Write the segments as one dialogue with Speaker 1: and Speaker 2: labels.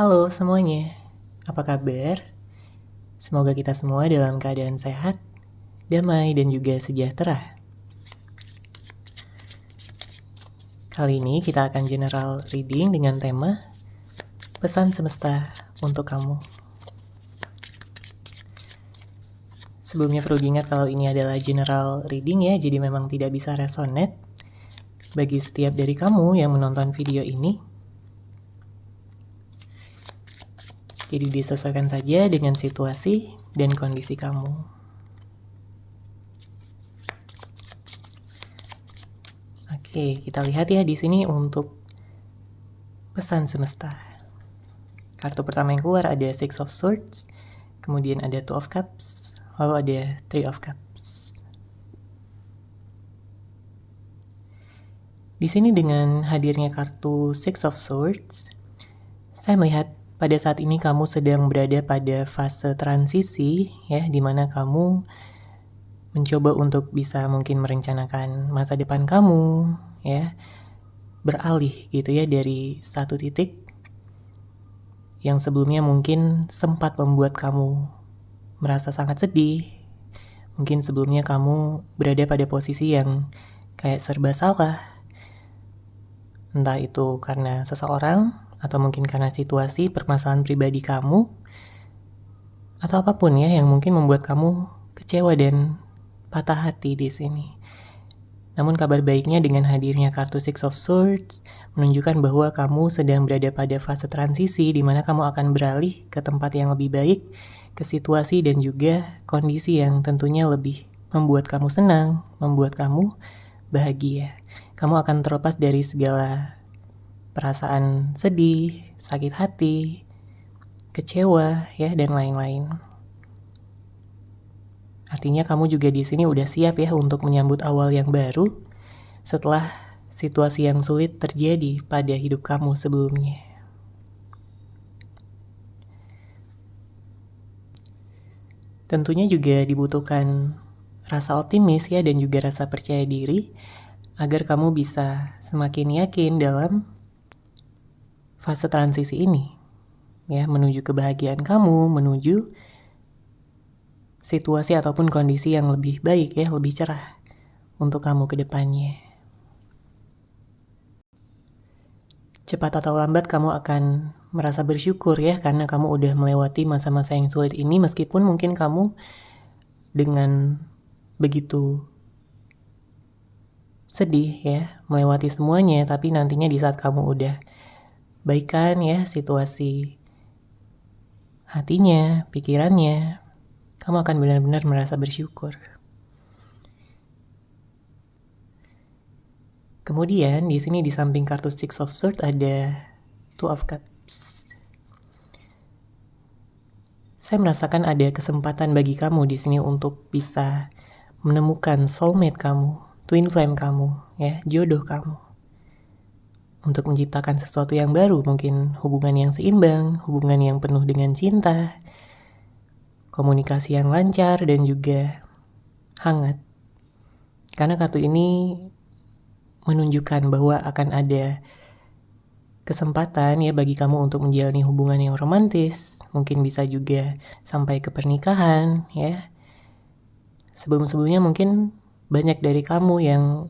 Speaker 1: Halo semuanya, apa kabar? Semoga kita semua dalam keadaan sehat, damai, dan juga sejahtera. Kali ini kita akan general reading dengan tema Pesan Semesta untuk Kamu. Sebelumnya perlu diingat kalau ini adalah general reading ya, jadi memang tidak bisa resonate bagi setiap dari kamu yang menonton video ini. Jadi disesuaikan saja dengan situasi dan kondisi kamu. Oke, kita lihat ya di sini untuk pesan semesta. Kartu pertama yang keluar ada Six of Swords, kemudian ada Two of Cups, lalu ada Three of Cups. Di sini dengan hadirnya kartu Six of Swords, saya melihat pada saat ini kamu sedang berada pada fase transisi ya, di mana kamu mencoba untuk bisa mungkin merencanakan masa depan kamu ya, beralih gitu ya dari satu titik yang sebelumnya mungkin sempat membuat kamu merasa sangat sedih. Mungkin sebelumnya kamu berada pada posisi yang kayak serba salah. Entah itu karena seseorang, atau mungkin karena situasi permasalahan pribadi kamu, atau apapun ya yang mungkin membuat kamu kecewa dan patah hati di sini. Namun kabar baiknya dengan hadirnya kartu Six of Swords menunjukkan bahwa kamu sedang berada pada fase transisi di mana kamu akan beralih ke tempat yang lebih baik, ke situasi dan juga kondisi yang tentunya lebih membuat kamu senang, membuat kamu bahagia. Kamu akan terlepas dari segala perasaan sedih, sakit hati, kecewa ya dan lain-lain. Artinya kamu juga di sini udah siap ya untuk menyambut awal yang baru setelah situasi yang sulit terjadi pada hidup kamu sebelumnya. Tentunya juga dibutuhkan rasa optimis ya dan juga rasa percaya diri agar kamu bisa semakin yakin dalam fase transisi ini ya, menuju kebahagiaan kamu, menuju situasi ataupun kondisi yang lebih baik ya, lebih cerah untuk kamu ke depannya. Cepat atau lambat kamu akan merasa bersyukur ya karena kamu udah melewati masa-masa yang sulit ini, meskipun mungkin kamu dengan begitu sedih ya melewati semuanya, tapi nantinya di saat kamu udah baikan ya situasi hatinya, pikirannya, kamu akan benar-benar merasa bersyukur. Kemudian di sini di samping kartu Six of Swords ada Two of Cups. Saya merasakan ada kesempatan bagi kamu di sini untuk bisa menemukan soulmate kamu, twin flame kamu, ya, jodoh kamu. Untuk menciptakan sesuatu yang baru, mungkin hubungan yang seimbang, hubungan yang penuh dengan cinta, komunikasi yang lancar dan juga hangat. Karena kartu ini menunjukkan bahwa akan ada kesempatan ya bagi kamu untuk menjalani hubungan yang romantis, mungkin bisa juga sampai ke pernikahan ya. Sebelum-sebelumnya mungkin banyak dari kamu yang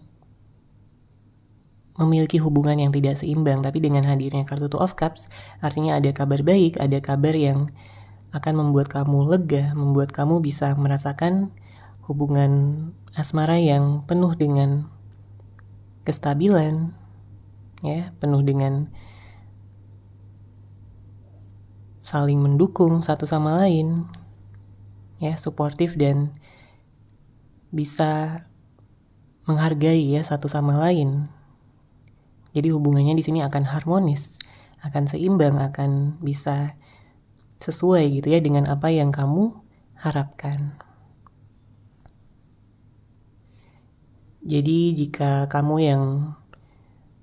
Speaker 1: memiliki hubungan yang tidak seimbang, tapi dengan hadirnya kartu Two of Cups, artinya ada kabar baik, ada kabar yang akan membuat kamu lega, membuat kamu bisa merasakan hubungan asmara yang penuh dengan kestabilan, ya, penuh dengan saling mendukung satu sama lain, ya, suportif dan bisa menghargai ya satu sama lain. Jadi hubungannya di sini akan harmonis, akan seimbang, akan bisa sesuai gitu ya dengan apa yang kamu harapkan. Jadi jika kamu yang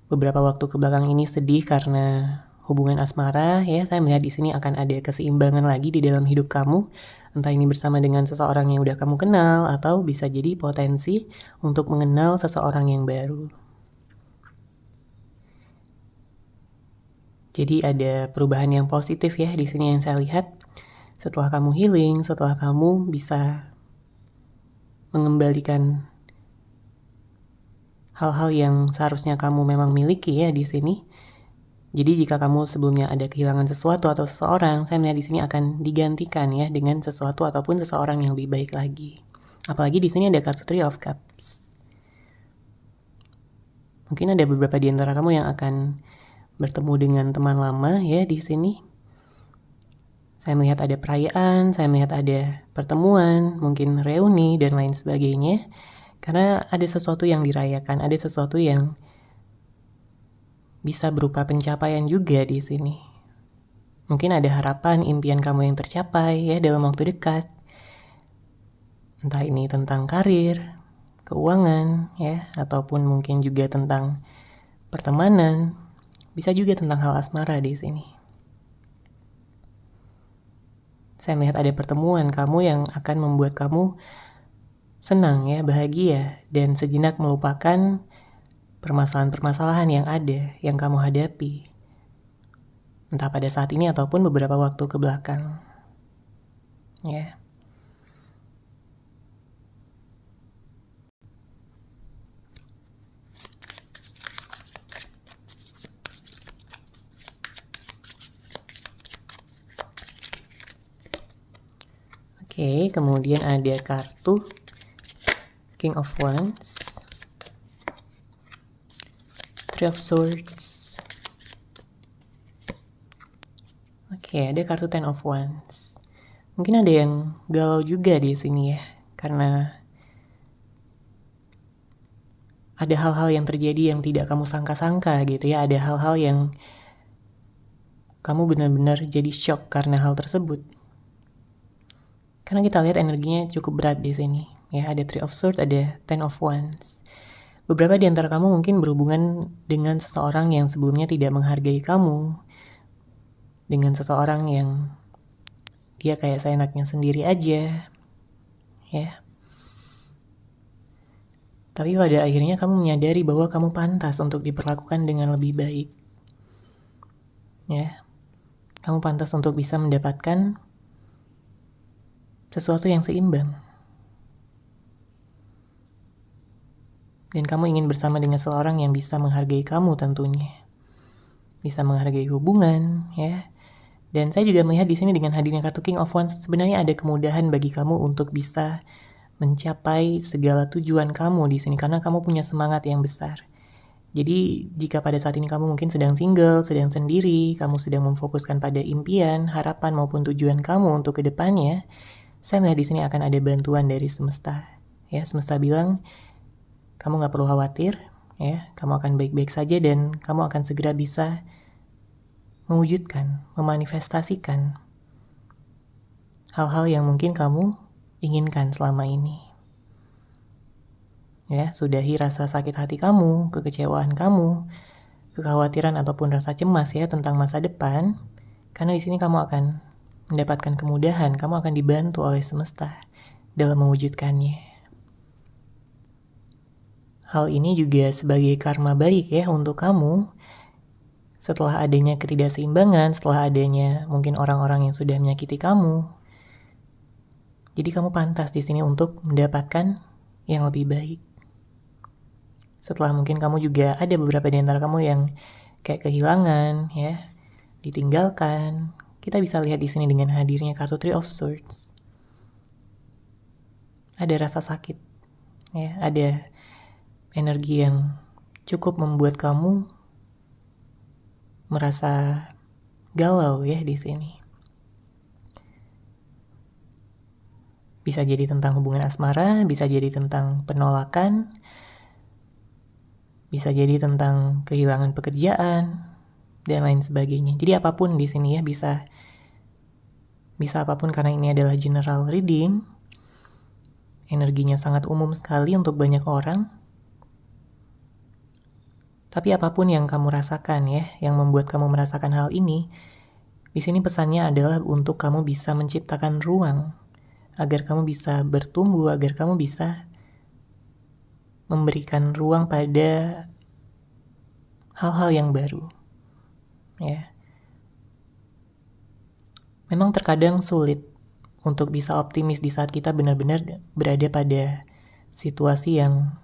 Speaker 1: beberapa waktu kebelakang ini sedih karena hubungan asmara, ya saya melihat di sini akan ada keseimbangan lagi di dalam hidup kamu. Entah ini bersama dengan seseorang yang udah kamu kenal atau bisa jadi potensi untuk mengenal seseorang yang baru. Jadi ada perubahan yang positif ya di sini yang saya lihat. Setelah kamu healing, setelah kamu bisa mengembalikan hal-hal yang seharusnya kamu memang miliki ya di sini. Jadi jika kamu sebelumnya ada kehilangan sesuatu atau seseorang, saya melihat di sini akan digantikan ya dengan sesuatu ataupun seseorang yang lebih baik lagi. Apalagi di sini ada kartu Three of Cups. Mungkin ada beberapa di antara kamu yang akan bertemu dengan teman lama ya di sini. Saya melihat ada perayaan, saya melihat ada pertemuan, mungkin reuni dan lain sebagainya. Karena ada sesuatu yang dirayakan, ada sesuatu yang bisa berupa pencapaian juga di sini. Mungkin ada harapan, impian kamu yang tercapai ya dalam waktu dekat. Entah ini tentang karir, keuangan ya, ataupun mungkin juga tentang pertemanan. Bisa juga tentang hal asmara di sini. Saya melihat ada pertemuan kamu yang akan membuat kamu senang ya, bahagia, dan sejenak melupakan permasalahan-permasalahan yang ada, yang kamu hadapi. Entah pada saat ini ataupun beberapa waktu ke belakang. Ya. Oke, kemudian ada kartu King of Wands, Three of Swords. Oke, ada kartu Ten of Wands. Mungkin ada yang galau juga di sini ya, karena ada hal-hal yang terjadi yang tidak kamu sangka-sangka gitu ya. Ada hal-hal yang kamu benar-benar jadi shock karena hal tersebut. Karena kita lihat energinya cukup berat di sini. Ya, ada Three of Swords, ada Ten of Wands. Beberapa di antara kamu mungkin berhubungan dengan seseorang yang sebelumnya tidak menghargai kamu. Dengan seseorang yang dia kayak seenaknya sendiri aja. Ya. Tapi pada akhirnya kamu menyadari bahwa kamu pantas untuk diperlakukan dengan lebih baik. Ya. Kamu pantas untuk bisa mendapatkan sesuatu yang seimbang. Dan kamu ingin bersama dengan seseorang yang bisa menghargai kamu tentunya. Bisa menghargai hubungan, ya. Dan saya juga melihat di sini dengan hadirnya kartu King of Wands, sebenarnya ada kemudahan bagi kamu untuk bisa mencapai segala tujuan kamu di sini karena kamu punya semangat yang besar. Jadi jika pada saat ini kamu mungkin sedang single, sedang sendiri, kamu sedang memfokuskan pada impian, harapan maupun tujuan kamu untuk kedepannya, saya melihat di sini akan ada bantuan dari semesta. Ya, semesta bilang kamu gak perlu khawatir, ya, kamu akan baik-baik saja dan kamu akan segera bisa mewujudkan, memanifestasikan hal-hal yang mungkin kamu inginkan selama ini. Ya, sudahi rasa sakit hati kamu, kekecewaan kamu, kekhawatiran ataupun rasa cemas ya tentang masa depan, karena di sini kamu akan mendapatkan kemudahan, kamu akan dibantu oleh semesta dalam mewujudkannya. Hal ini juga sebagai karma baik ya untuk kamu. Setelah adanya ketidakseimbangan, setelah adanya mungkin orang-orang yang sudah menyakiti kamu, jadi kamu pantas di sini untuk mendapatkan yang lebih baik. Setelah mungkin kamu juga ada beberapa di antara kamu yang kayak kehilangan, ya, ditinggalkan. Kita bisa lihat di sini dengan hadirnya kartu Three of Swords. Ada rasa sakit, ya, ada energi yang cukup membuat kamu merasa galau ya di sini. Bisa jadi tentang hubungan asmara, bisa jadi tentang penolakan, bisa jadi tentang kehilangan pekerjaan dan lain sebagainya. Jadi apapun di sini ya, bisa apapun karena ini adalah general reading. Energinya sangat umum sekali untuk banyak orang. Tapi apapun yang kamu rasakan ya, yang membuat kamu merasakan hal ini, di sini pesannya adalah untuk kamu bisa menciptakan ruang agar kamu bisa bertumbuh, agar kamu bisa memberikan ruang pada hal-hal yang baru. Ya. Memang terkadang sulit untuk bisa optimis di saat kita benar-benar berada pada situasi yang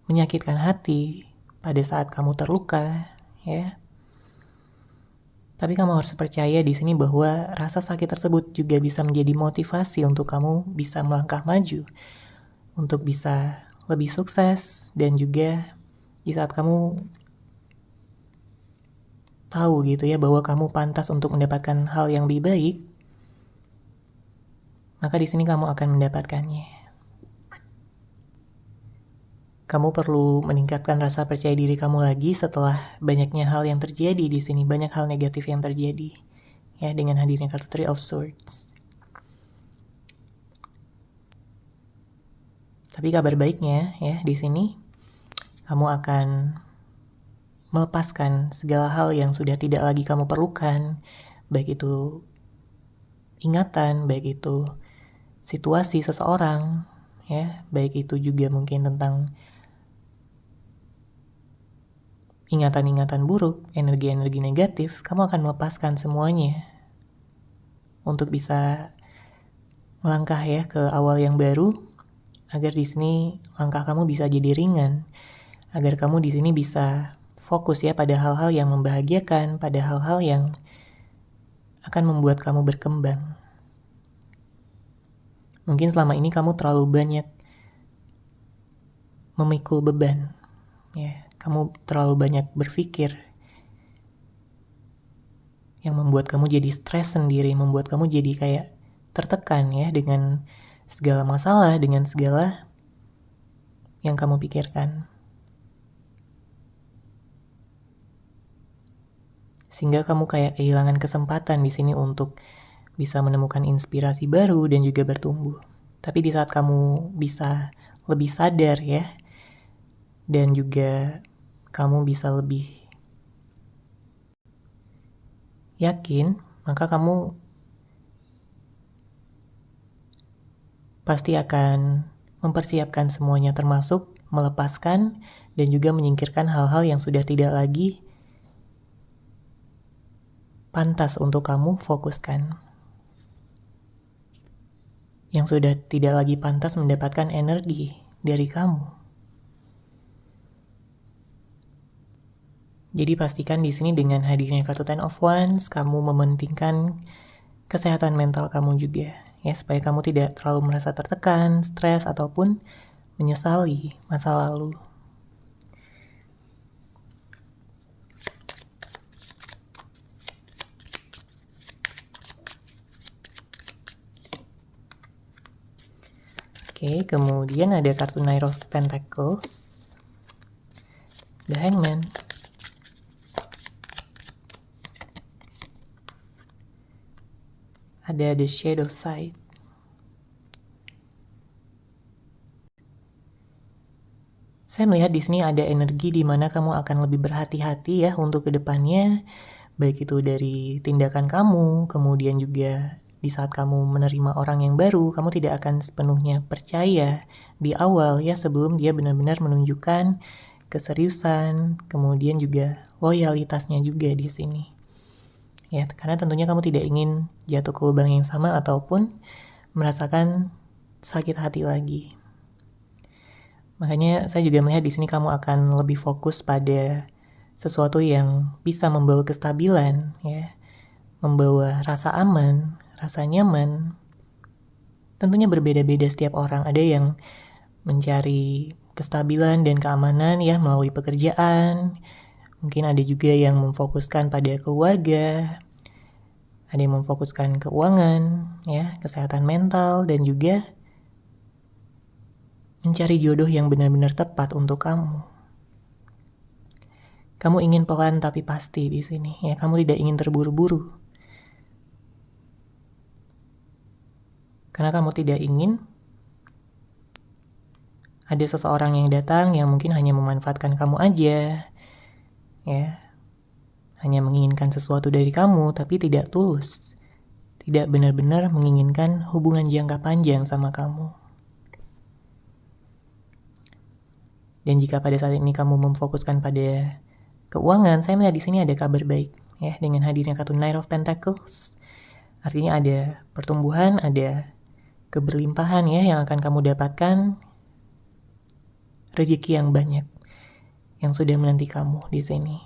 Speaker 1: menyakitkan hati, pada saat kamu terluka, ya. Tapi kamu harus percaya di sini bahwa rasa sakit tersebut juga bisa menjadi motivasi untuk kamu bisa melangkah maju, untuk bisa lebih sukses, dan juga di saat kamu tahu gitu ya bahwa kamu pantas untuk mendapatkan hal yang lebih baik, maka di sini kamu akan mendapatkannya. Kamu perlu meningkatkan rasa percaya diri kamu lagi setelah banyaknya hal yang terjadi di sini, banyak hal negatif yang terjadi. Ya, dengan hadirnya kartu Three of Swords. Tapi kabar baiknya ya, di sini kamu akan melepaskan segala hal yang sudah tidak lagi kamu perlukan, baik itu ingatan, baik itu situasi seseorang, ya, baik itu juga mungkin tentang ingatan-ingatan buruk, energi-energi negatif. Kamu akan melepaskan semuanya untuk bisa melangkah ya ke awal yang baru, agar di sini langkah kamu bisa jadi ringan, agar kamu di sini bisa fokus ya pada hal-hal yang membahagiakan, pada hal-hal yang akan membuat kamu berkembang. Mungkin selama ini kamu terlalu banyak memikul beban, ya. Kamu terlalu banyak berpikir yang membuat kamu jadi stres sendiri, membuat kamu jadi kayak tertekan ya dengan segala masalah, dengan segala yang kamu pikirkan. Sehingga kamu kayak kehilangan kesempatan di sini untuk bisa menemukan inspirasi baru dan juga bertumbuh. Tapi di saat kamu bisa lebih sadar ya, dan juga kamu bisa lebih yakin, maka kamu pasti akan mempersiapkan semuanya, termasuk melepaskan dan juga menyingkirkan hal-hal yang sudah tidak lagi pantas untuk kamu fokuskan, yang sudah tidak lagi pantas mendapatkan energi dari kamu. Jadi pastikan di sini dengan hadirnya kartu Ten of Wands, kamu mementingkan kesehatan mental kamu juga, ya, supaya kamu tidak terlalu merasa tertekan, stres, ataupun menyesali masa lalu. Oke, kemudian ada kartu Knight of Pentacles, The Hangman, ada The Shadow Side. Saya melihat di sini ada energi di mana kamu akan lebih berhati-hati ya untuk kedepannya, baik itu dari tindakan kamu, kemudian juga di saat kamu menerima orang yang baru, kamu tidak akan sepenuhnya percaya di awal ya, sebelum dia benar-benar menunjukkan keseriusan, kemudian juga loyalitasnya juga di sini. Ya, karena tentunya kamu tidak ingin jatuh ke lubang yang sama ataupun merasakan sakit hati lagi. Makanya saya juga melihat di sini kamu akan lebih fokus pada sesuatu yang bisa membawa kestabilan, ya, membawa rasa aman, rasa nyaman. Tentunya berbeda-beda setiap orang. Ada yang mencari kestabilan dan keamanan ya melalui pekerjaan. Mungkin ada juga yang memfokuskan pada keluarga, ada yang memfokuskan keuangan, ya, kesehatan mental, dan juga mencari jodoh yang benar-benar tepat untuk kamu. Kamu ingin pelan tapi pasti di sini, ya. Kamu tidak ingin terburu-buru, karena kamu tidak ingin ada seseorang yang datang yang mungkin hanya memanfaatkan kamu aja, ya, hanya menginginkan sesuatu dari kamu tapi tidak tulus, tidak benar-benar menginginkan hubungan jangka panjang sama kamu. Dan jika pada saat ini kamu memfokuskan pada keuangan, saya melihat di sini ada kabar baik. ya, dengan hadirnya kartu Knight of Pentacles. Artinya ada pertumbuhan, ada keberlimpahan ya yang akan kamu dapatkan, rezeki yang banyak yang sudah menanti kamu di sini.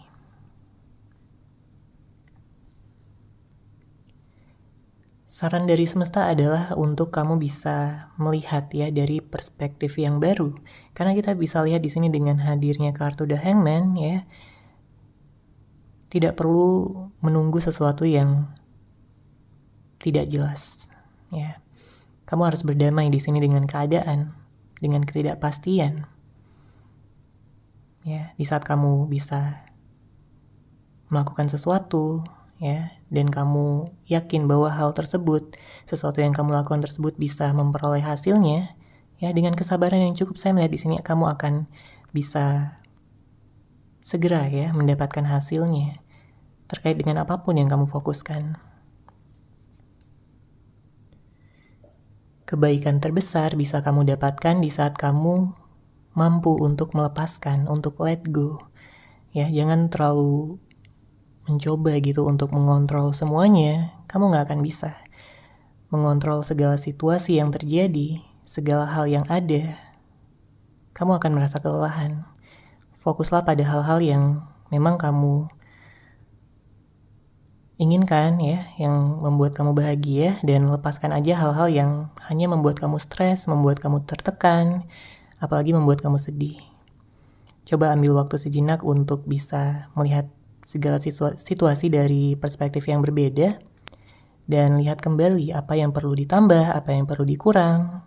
Speaker 1: Saran dari semesta adalah untuk kamu bisa melihat ya dari perspektif yang baru. Karena kita bisa lihat di sini dengan hadirnya kartu The Hangman ya. Tidak perlu menunggu sesuatu yang tidak jelas ya. Kamu harus berdamai di sini dengan keadaan, dengan ketidakpastian. Ya, di saat kamu bisa melakukan sesuatu ya, dan kamu yakin bahwa hal tersebut, sesuatu yang kamu lakukan tersebut bisa memperoleh hasilnya, ya dengan kesabaran yang cukup, saya melihat di sini kamu akan bisa segera ya mendapatkan hasilnya terkait dengan apapun yang kamu fokuskan. Kebaikan terbesar bisa kamu dapatkan di saat kamu mampu untuk melepaskan, untuk let go. Ya, jangan terlalu mencoba gitu untuk mengontrol semuanya. Kamu gak akan bisa mengontrol segala situasi yang terjadi, segala hal yang ada. Kamu akan merasa kelelahan. Fokuslah pada hal-hal yang memang kamu inginkan ya, yang membuat kamu bahagia, dan lepaskan aja hal-hal yang hanya membuat kamu stres, membuat kamu tertekan, apalagi membuat kamu sedih. Coba ambil waktu sejenak untuk bisa melihat segala situasi dari perspektif yang berbeda, dan lihat kembali apa yang perlu ditambah, apa yang perlu dikurang.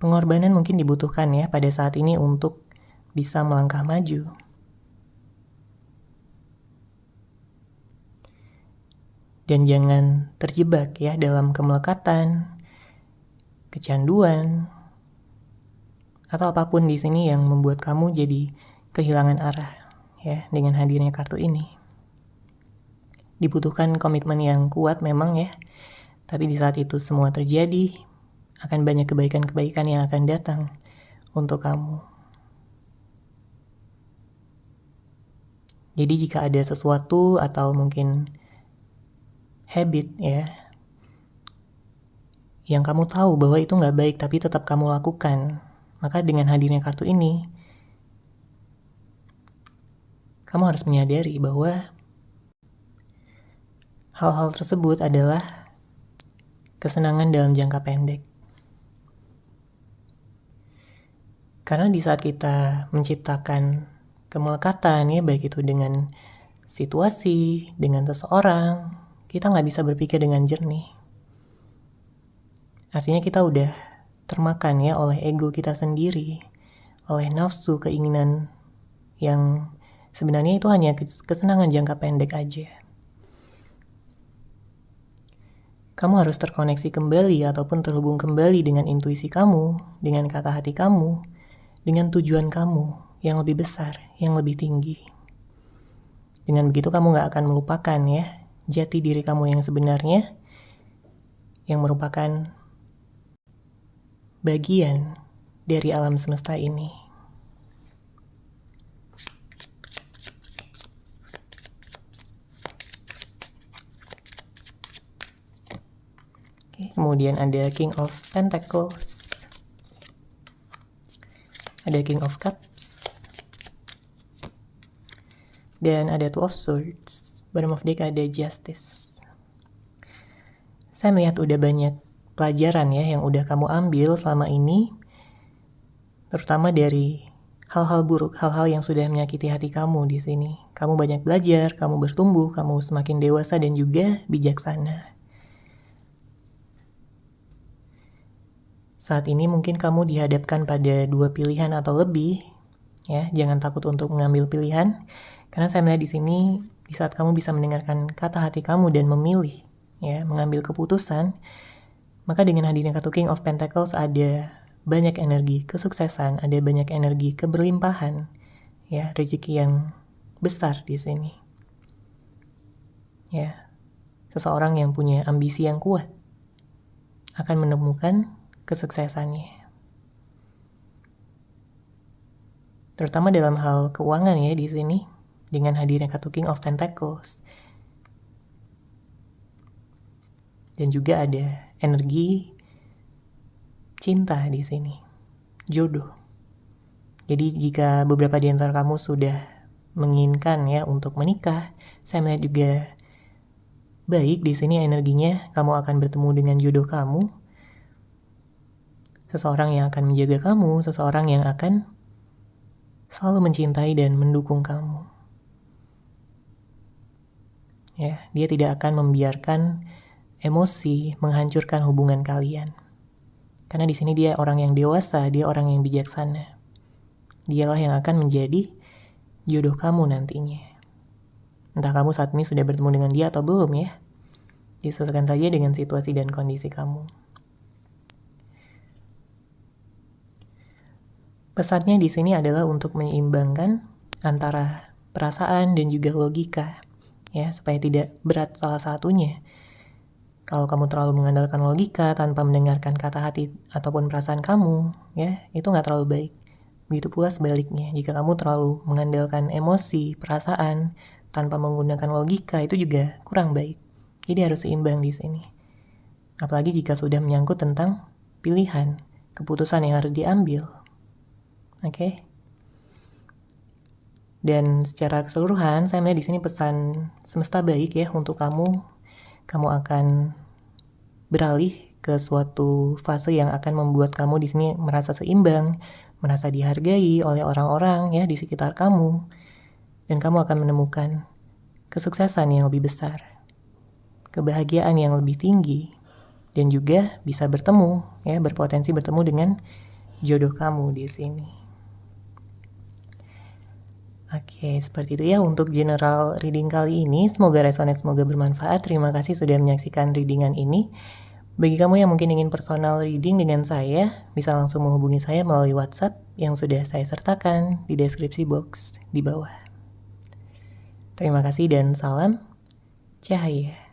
Speaker 1: Pengorbanan mungkin dibutuhkan ya pada saat ini untuk bisa melangkah maju. Dan jangan terjebak ya dalam kemelekatan, kecanduan, atau apapun di sini yang membuat kamu jadi kehilangan arah. Ya, dengan hadirnya kartu ini dibutuhkan komitmen yang kuat memang ya, tapi di saat itu semua terjadi akan banyak kebaikan-kebaikan yang akan datang untuk kamu. Jadi jika ada sesuatu atau mungkin habit ya yang kamu tahu bahwa itu nggak baik tapi tetap kamu lakukan, maka dengan hadirnya kartu ini kamu harus menyadari bahwa hal-hal tersebut adalah kesenangan dalam jangka pendek. Karena di saat kita menciptakan kemelekatan ya, baik itu dengan situasi, dengan seseorang, kita nggak bisa berpikir dengan jernih. Artinya kita udah termakan ya oleh ego kita sendiri, oleh nafsu, keinginan yang sebenarnya itu hanya kesenangan jangka pendek aja. Kamu harus terkoneksi kembali ataupun terhubung kembali dengan intuisi kamu, dengan kata hati kamu, dengan tujuan kamu yang lebih besar, yang lebih tinggi. Dengan begitu kamu gak akan melupakan ya jati diri kamu yang sebenarnya, yang merupakan bagian dari alam semesta ini. Kemudian ada King of Pentacles, ada King of Cups, dan ada Two of Swords. Bottom of deck ada Justice. Saya melihat udah banyak pelajaran ya yang udah kamu ambil selama ini, terutama dari hal-hal buruk, hal-hal yang sudah menyakiti hati kamu di sini. Kamu banyak belajar, kamu bertumbuh, kamu semakin dewasa dan juga bijaksana. Saat ini mungkin kamu dihadapkan pada dua pilihan atau lebih, ya. Jangan takut untuk mengambil pilihan, karena saya melihat di sini di saat kamu bisa mendengarkan kata hati kamu dan memilih, ya, mengambil keputusan, maka dengan hadirnya kartu King of Pentacles ada banyak energi kesuksesan, ada banyak energi keberlimpahan, ya, rezeki yang besar di sini. Ya, seseorang yang punya ambisi yang kuat akan menemukan kesuksesannya. Terutama dalam hal keuangan ya di sini. dengan hadirnya kartu King of Pentacles. Dan juga ada energi cinta di sini, jodoh. Jadi jika beberapa di antara kamu sudah menginginkan ya untuk menikah, saya melihat juga baik di sini energinya kamu akan bertemu dengan jodoh kamu. Seseorang yang akan menjaga kamu, seseorang yang akan selalu mencintai dan mendukung kamu. Ya, dia tidak akan membiarkan emosi menghancurkan hubungan kalian. Karena di sini dia orang yang dewasa, dia orang yang bijaksana. Dialah yang akan menjadi jodoh kamu nantinya. Entah kamu saat ini sudah bertemu dengan dia atau belum ya. Disesuaikan saja dengan situasi dan kondisi kamu. Pesannya di sini adalah untuk menyeimbangkan antara perasaan dan juga logika, ya, supaya tidak berat salah satunya. Kalau kamu terlalu mengandalkan logika tanpa mendengarkan kata hati ataupun perasaan kamu, ya, itu nggak terlalu baik. Begitu pula sebaliknya, jika kamu terlalu mengandalkan emosi, perasaan, tanpa menggunakan logika, itu juga kurang baik. Jadi harus seimbang di sini. Apalagi jika sudah menyangkut tentang pilihan, keputusan yang harus diambil. Oke? Dan secara keseluruhan, saya melihat di sini pesan semesta baik ya untuk kamu. Kamu akan beralih ke suatu fase yang akan membuat kamu di sini merasa seimbang, merasa dihargai oleh orang-orang ya di sekitar kamu, dan kamu akan menemukan kesuksesan yang lebih besar, kebahagiaan yang lebih tinggi, dan juga bisa bertemu ya, berpotensi bertemu dengan jodoh kamu di sini. Oke, seperti itu ya untuk general reading kali ini. Semoga resonate, semoga bermanfaat. Terima kasih sudah menyaksikan readingan ini. Bagi kamu yang mungkin ingin personal reading dengan saya, bisa langsung menghubungi saya melalui WhatsApp yang sudah saya sertakan di deskripsi box di bawah. Terima kasih dan salam cahaya.